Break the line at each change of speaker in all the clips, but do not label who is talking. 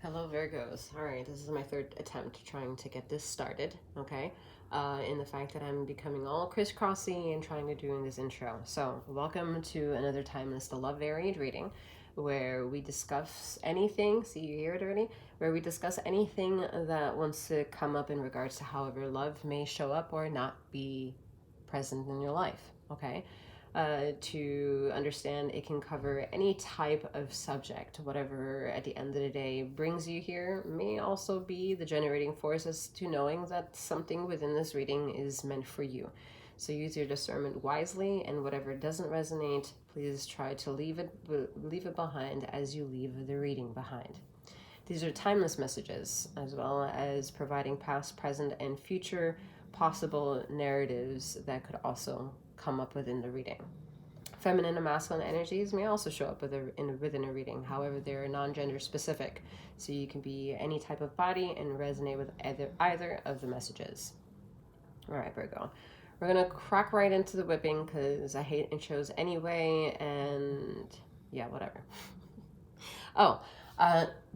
Hello, Virgos. All right, this is my third attempt trying to get this started, okay? In the fact that I'm becoming all crisscrossy and trying to do this intro. So, welcome to another Timeless the Love Varied reading where we discuss anything, see you hear it already, where we discuss anything that wants to come up in regards to however love may show up or not be present in your life, okay? To understand it can cover any type of subject. Whatever at the end of the day brings you here may also be the generating force as to knowing that something within this reading is meant for you. So use your discernment wisely, and whatever doesn't resonate, please try to leave it behind as you leave the reading behind. These are timeless messages, as well as providing past, present, and future possible narratives that could also come up within the reading. Feminine and masculine energies may also show up within a reading. However, they're non-gender specific, so you can be any type of body and resonate with either of the messages. All right, Virgo. We're going to crack right into the whipping because I hate intros anyway, and yeah, whatever.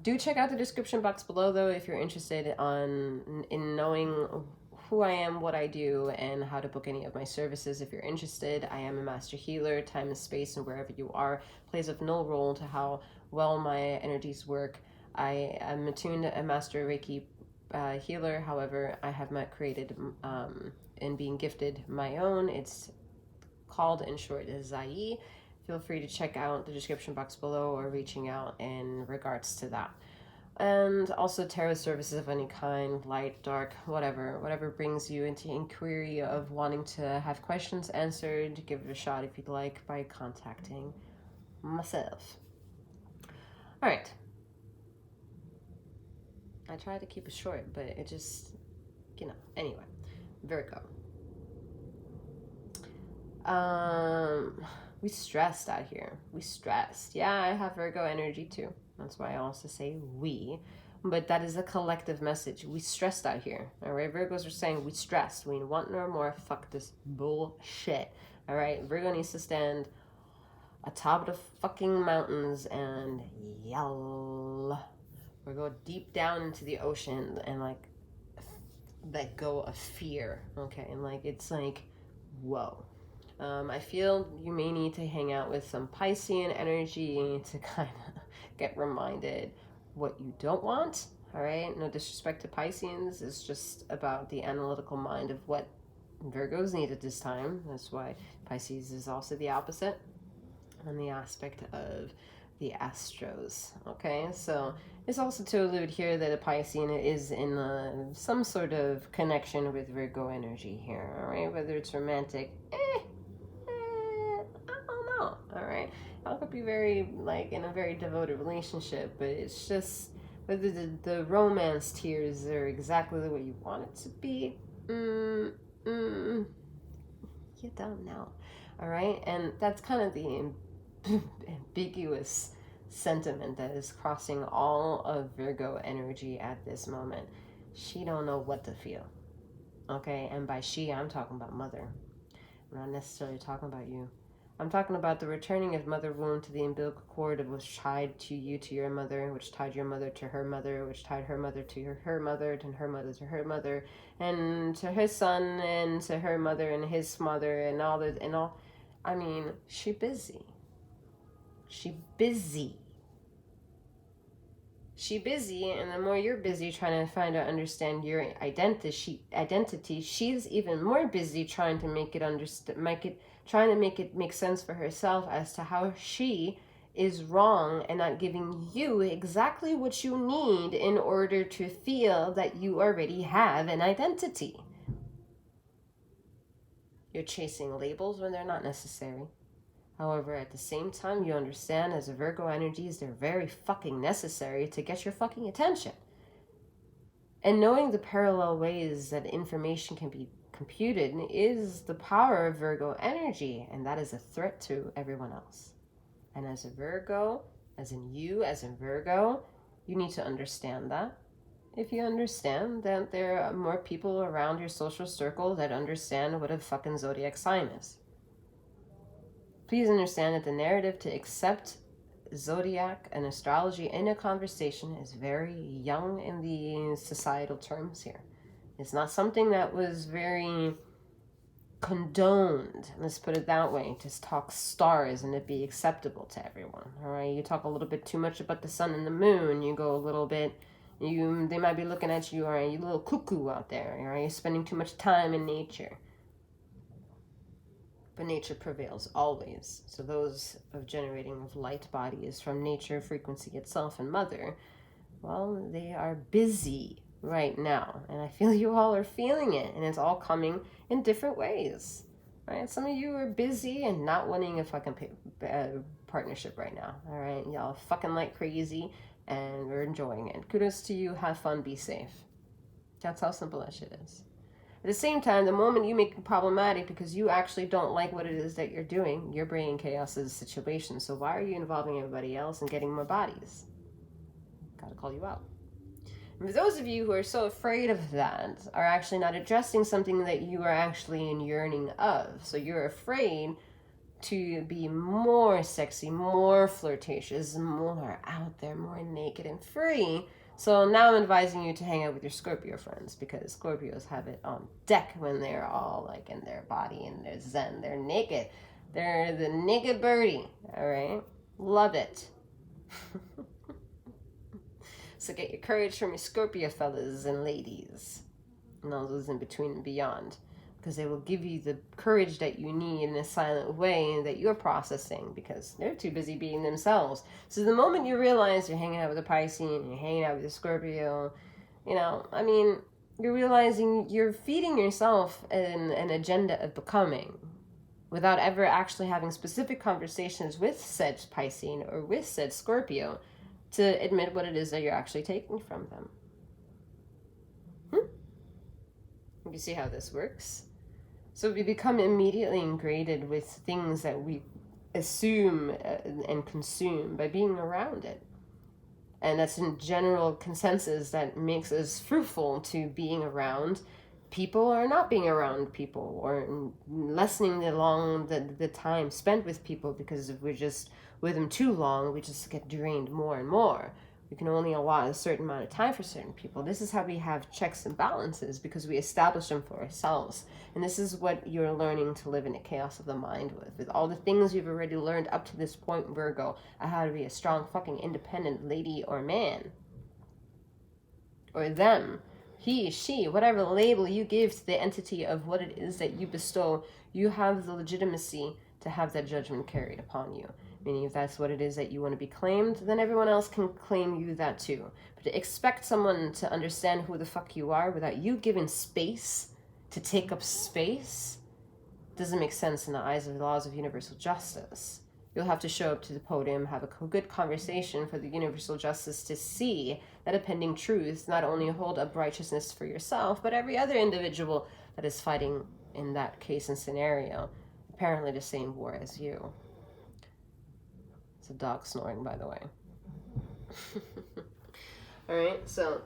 Do check out the description box below, though, if you're interested in knowing who I am, what I do, and how to book any of my services. If you're interested, I am a master healer. Time and space and wherever you are plays of no role to how well my energies work. I am attuned a master Reiki healer. However, I have not created and being gifted my own. It's called, in short, 𝗍𝗲. Feel free to check out the description box below or reaching out in regards to that. And also tarot services of any kind, light, dark, whatever brings you into inquiry of wanting to have questions answered. Give it a shot if you'd like by contacting myself. All right. I tried to keep it short, but it just, anyway. Virgo. We stressed out here. We stressed. Yeah, I have Virgo energy too. That's why I also say we. But that is a collective message. We stressed out here. All right, Virgos are saying we stressed. We want no more. Fuck this bullshit. All right, Virgo needs to stand atop the fucking mountains and yell. Or go deep down into the ocean and let go of fear. Okay, and it's whoa. I feel you may need to hang out with some Piscean energy to kind of get reminded what you don't want. All right, no disrespect to Pisceans. It's just about the analytical mind of what Virgos need at this time. That's why Pisces is also the opposite on the aspect of the Astros. Okay, so it's also to allude here that a Piscean is in some sort of connection with Virgo energy here. All right, whether it's romantic, all right, y'all could be very in a very devoted relationship, but it's just whether the romance tears are exactly the way you want it to be. You don't know. All right, and that's kind of the ambiguous sentiment that is crossing all of Virgo energy at this moment. She don't know what to feel. Okay, and by she, I'm talking about mother. I'm not necessarily talking about you. I'm talking about the returning of mother wound to the umbilical cord, which tied to you to your mother, which tied your mother to her mother, which tied her mother to her mother, and her mother to her mother, and to his son, and to her mother, and his mother, and all that, and all. I mean, she busy. She busy. She busy, and the more you're busy trying to find out, understand your identity, she's even more busy trying to make it make sense for herself as to how she is wrong and not giving you exactly what you need in order to feel that you already have an identity. You're chasing labels when they're not necessary. However, at the same time, you understand as a Virgo energies, they're very fucking necessary to get your fucking attention. And knowing the parallel ways that information can be computed is the power of Virgo energy, and that is a threat to everyone else. And as a Virgo, as in you, as in Virgo, you need to understand that. If you understand that there are more people around your social circle that understand what a fucking zodiac sign is. Please understand that the narrative to accept zodiac and astrology in a conversation is very young in the societal terms here. It's not something that was very condoned, let's put it that way, to talk stars and it be acceptable to everyone. All right, you talk a little bit too much about the sun and the moon, you go a little bit, they might be looking at you, all right, you little cuckoo out there, all right, you're spending too much time in nature. But nature prevails always. So those of generating of light bodies from nature, frequency itself, and mother, well, they are busy right now, and I feel you all are feeling it, and it's all coming in different ways, right? Some of you are busy and not wanting a fucking partnership right now, all right? Y'all fucking like crazy, and we're enjoying it. Kudos to you. Have fun. Be safe. That's how simple that shit is. At the same time, the moment you make it problematic because you actually don't like what it is that you're doing, you're bringing chaos to the situation. So why are you involving everybody else and getting more bodies? Gotta call you out. And for those of you who are so afraid of that, are actually not addressing something that you are actually in yearning of. So you're afraid to be more sexy, more flirtatious, more out there, more naked and free. So now I'm advising you to hang out with your Scorpio friends, because Scorpios have it on deck when they're all like in their body and they're zen, they're naked. They're the naked birdie, all right? Love it. So get your courage from your Scorpio fellas and ladies, and all those in between and beyond, because they will give you the courage that you need in a silent way that you're processing, because they're too busy being themselves. So the moment you realize you're hanging out with a Pisces and you're hanging out with a Scorpio, you know, I mean, you're realizing you're feeding yourself an agenda of becoming without ever actually having specific conversations with said Pisces or with said Scorpio to admit what it is that you're actually taking from them. You see how this works? So we become immediately ingrained with things that we assume and consume by being around it. And that's a general consensus that makes us fruitful to being around people or not being around people, or lessening the time spent with people, because if we're just with them too long, we just get drained more and more. We can only allot a certain amount of time for certain people. This is how we have checks and balances, because we establish them for ourselves. And this is what you're learning to live in a chaos of the mind with all the things you've already learned up to this point, Virgo, on how to be a strong fucking independent lady or man. Or them. He, she, whatever label you give to the entity of what it is that you bestow, you have the legitimacy to have that judgment carried upon you. Meaning if that's what it is that you want to be claimed, then everyone else can claim you that too. But to expect someone to understand who the fuck you are without you giving space to take up space doesn't make sense in the eyes of the laws of universal justice. You'll have to show up to the podium, have a good conversation for the universal justice to see that a pending truth not only hold up righteousness for yourself, but every other individual that is fighting in that case and scenario, apparently the same war as you. It's a dog snoring, by the way. All right, so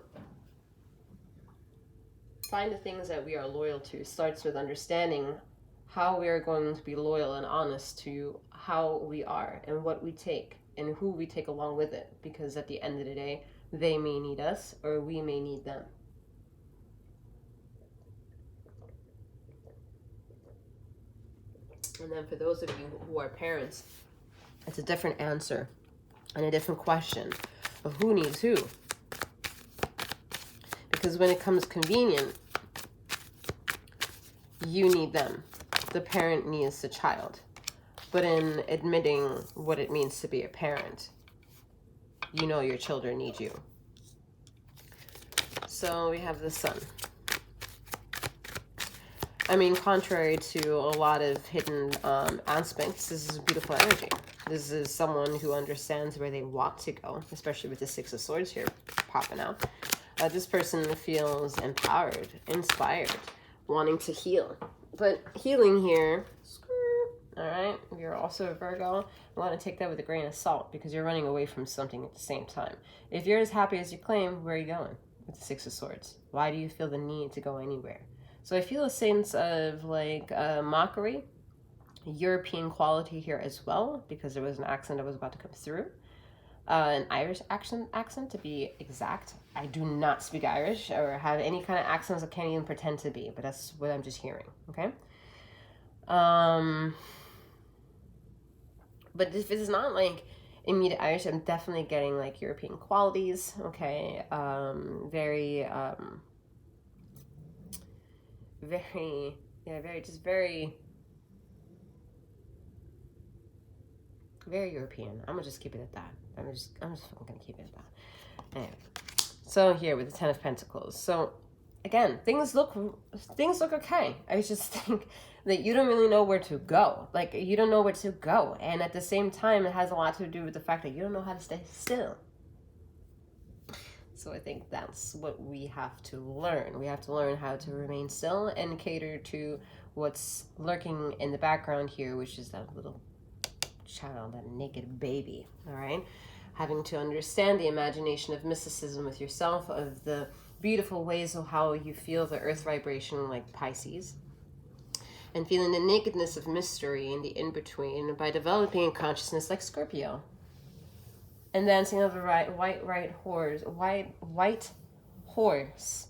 find the things that we are loyal to. Starts with understanding how we are going to be loyal and honest to how we are and what we take and who we take along with it. Because at the end of the day, they may need us or we may need them. And then for those of you who are parents, it's a different answer and a different question of who needs who. Because when it comes convenient, you need them. The parent needs the child. But in admitting what it means to be a parent, you know your children need you. So we have the sun. I mean, contrary to a lot of hidden aspects, this is a beautiful energy. This is someone who understands where they want to go, especially with the Six of Swords here popping out. This person feels empowered, inspired, wanting to heal. But healing here, all right, you're also a Virgo. I want to take that with a grain of salt, because you're running away from something at the same time. If you're as happy as you claim, where are you going with the Six of Swords? Why do you feel the need to go anywhere? So I feel a sense of like mockery, European quality here as well, because there was an accent that was about to come through. an Irish accent to be exact. I do not speak Irish or have any kind of accents I can't even pretend to be, but that's what I'm just hearing, okay? But if it's not like immediate Irish, I'm definitely getting like European qualities, okay? Very European. I'm gonna just keep it at that. I'm just fucking gonna keep it at that. Anyway, so here with the Ten of Pentacles. So again, things look okay. I just think that you don't really know where to go. Like, you don't know where to go, and at the same time, it has a lot to do with the fact that you don't know how to stay still. So I think that's what we have to learn. We have to learn how to remain still and cater to what's lurking in the background here, which is that little child, that naked baby, all right? Having to understand the imagination of mysticism with yourself, of the beautiful ways of how you feel the earth vibration like Pisces, and feeling the nakedness of mystery in the in-between by developing a consciousness like Scorpio. And dancing of the white horse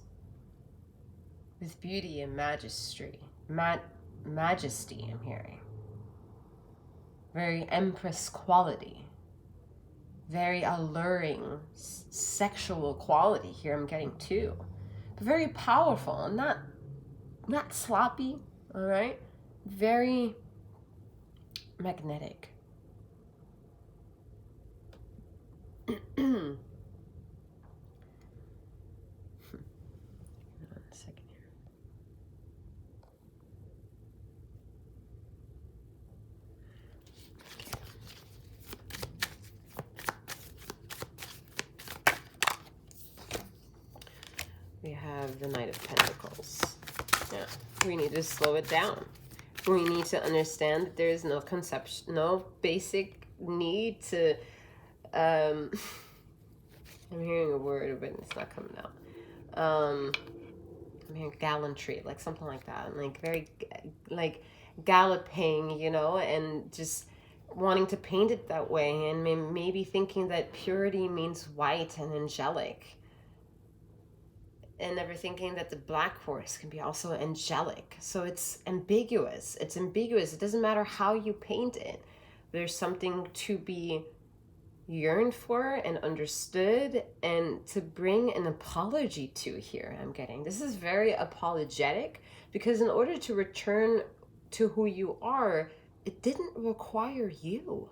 with beauty and majesty. Majesty, I'm hearing. Very empress quality. Very alluring sexual quality here I'm getting too. But very powerful, not sloppy, all right? Very magnetic. One second here. We have the Knight of Pentacles. Yeah, we need to slow it down. We need to understand that there is no conception, no basic need to. I'm hearing a word, but it's not coming out. I'm hearing gallantry, like something like that, like very, like galloping, you know, and just wanting to paint it that way, and maybe thinking that purity means white and angelic, and never thinking that the black horse can be also angelic. So it's ambiguous. It's ambiguous. It doesn't matter how you paint it. There's something to be yearned for and understood, and to bring an apology to here. I'm getting this is very apologetic, because in order to return to who you are, it didn't require you.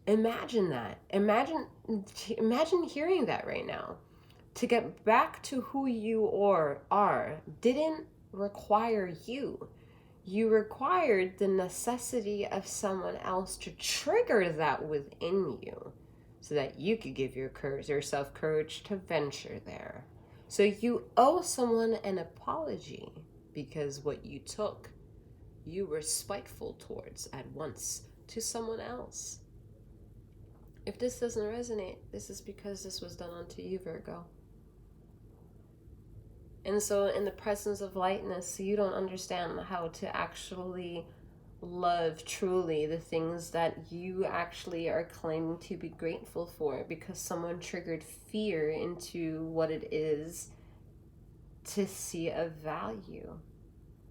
Imagine that. Imagine hearing that right now. To get back to who you are didn't require you. You required the necessity of someone else to trigger that within you, so that you could give yourself courage to venture there. So you owe someone an apology, because what you took, you were spiteful towards at once to someone else. If this doesn't resonate, this is because this was done unto you, Virgo. And so in the presence of lightness, you don't understand how to actually love truly the things that you actually are claiming to be grateful for, because someone triggered fear into what it is to see a value.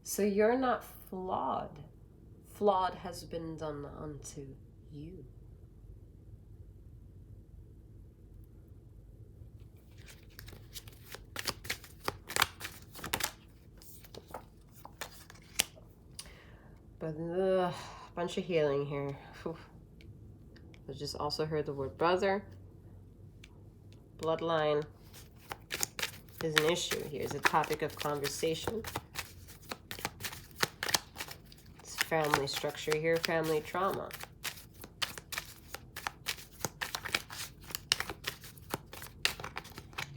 So you're not flawed. Flawed has been done unto you. But a bunch of healing here. Whew. I just also heard the word brother. Bloodline is an issue here. It's a topic of conversation. It's family structure here, family trauma.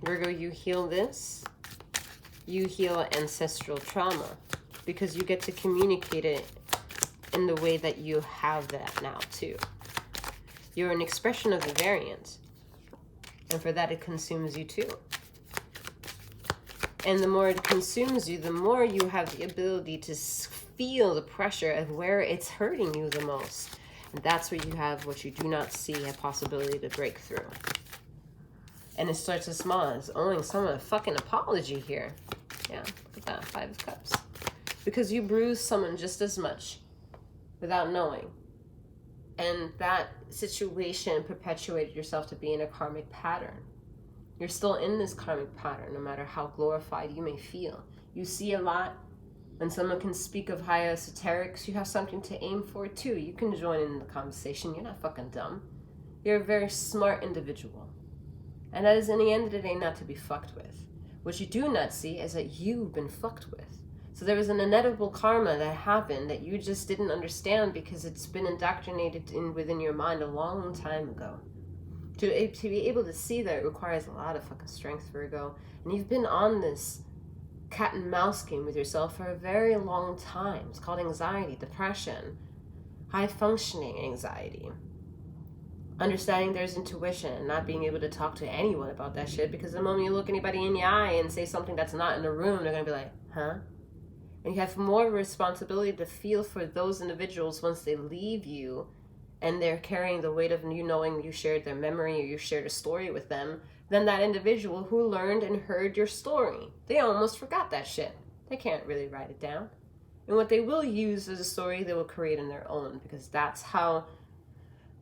Virgo, you heal this. You heal ancestral trauma, because you get to communicate it in the way that you have that now too. You're an expression of the variant, and for that it consumes you too. And the more it consumes you, the more you have the ability to feel the pressure of where it's hurting you the most. And that's where you have what you do not see a possibility to break through. And it starts as small as owing someone a fucking apology here. Yeah, look at that, 5 of Cups. Because you bruised someone just as much without knowing. And that situation perpetuated yourself to be in a karmic pattern. You're still in this karmic pattern, no matter how glorified you may feel. You see a lot. When someone can speak of high esoterics, you have something to aim for too. You can join in the conversation. You're not fucking dumb. You're a very smart individual. And that is, in the end of the day, not to be fucked with. What you do not see is that you've been fucked with. So there was an inevitable karma that happened that you just didn't understand because it's been indoctrinated within your mind a long time ago. To be able to see that requires a lot of fucking strength, Virgo. And you've been on this cat and mouse game with yourself for a very long time. It's called anxiety, depression, high functioning anxiety. Understanding there's intuition and not being able to talk to anyone about that shit, because the moment you look anybody in the eye and say something that's not in the room, they're going to be like, huh? And you have more responsibility to feel for those individuals once they leave you and they're carrying the weight of you knowing you shared their memory or you shared a story with them than that individual who learned and heard your story. They almost forgot that shit. They can't really write it down. And what they will use as a story, they will create in their own, because that's how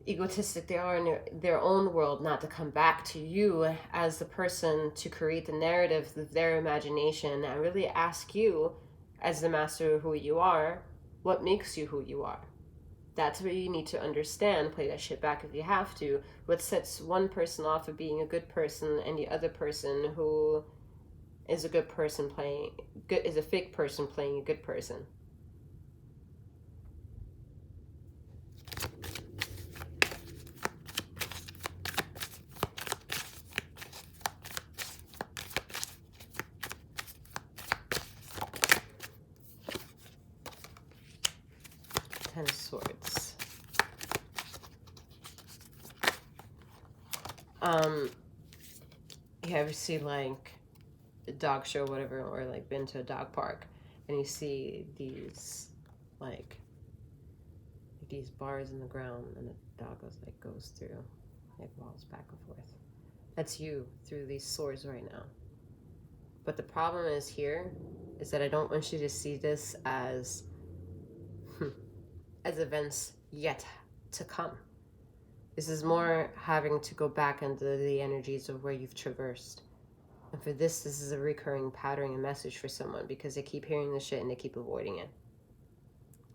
egotistic they are in their own world, not to come back to you as the person to create the narrative of their imagination and really ask you, as the master of who you are, what makes you who you are. That's where you need to understand, play that shit back if you have to, what sets one person off of being a good person and the other person who is a good person is a fake person playing a good person. Ten of Swords. You ever see like a dog show or whatever, or like been to a dog park and you see these like these bars in the ground and the dog goes through, like walls back and forth. That's you through these swords right now. But the problem is here is that I don't want you to see this as events yet to come. This is more having to go back into the energies of where you've traversed. And for this is a recurring pattern and message for someone, because they keep hearing this shit and they keep avoiding it.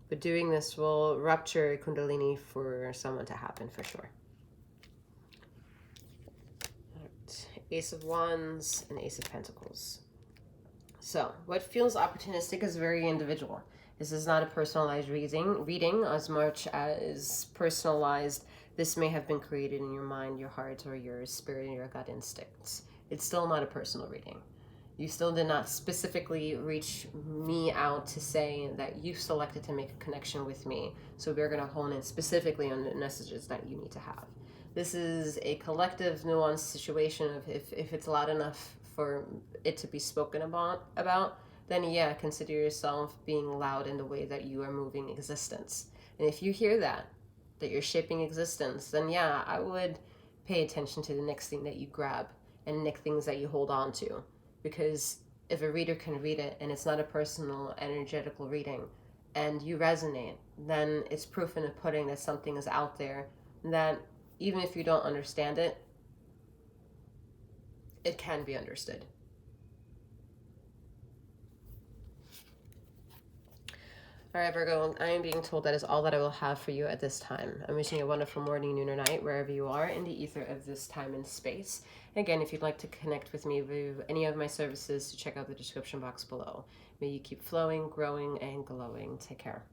But doing this will rupture Kundalini for someone to happen for sure. Right. Ace of Wands and Ace of Pentacles. So what feels opportunistic is very individual. This is not a personalized reading as much as personalized. This may have been created in your mind, your heart, or your spirit, and your gut instincts. It's still not a personal reading. You still did not specifically reach me out to say that you selected to make a connection with me. So we're going to hone in specifically on the messages that you need to have. This is a collective, nuanced situation of if it's loud enough for it to be spoken about, then yeah, consider yourself being loud in the way that you are moving existence. And if you hear that you're shaping existence, then yeah, I would pay attention to the next thing that you grab and the next things that you hold on to. Because if a reader can read it and it's not a personal, energetical reading and you resonate, then it's proof in the pudding that something is out there that even if you don't understand it, it can be understood. All right, Virgo, I am being told that is all that I will have for you at this time. I'm wishing you a wonderful morning, noon, or night, wherever you are in the ether of this time and space. Again, if you'd like to connect with me with any of my services, check out the description box below. May you keep flowing, growing, and glowing. Take care.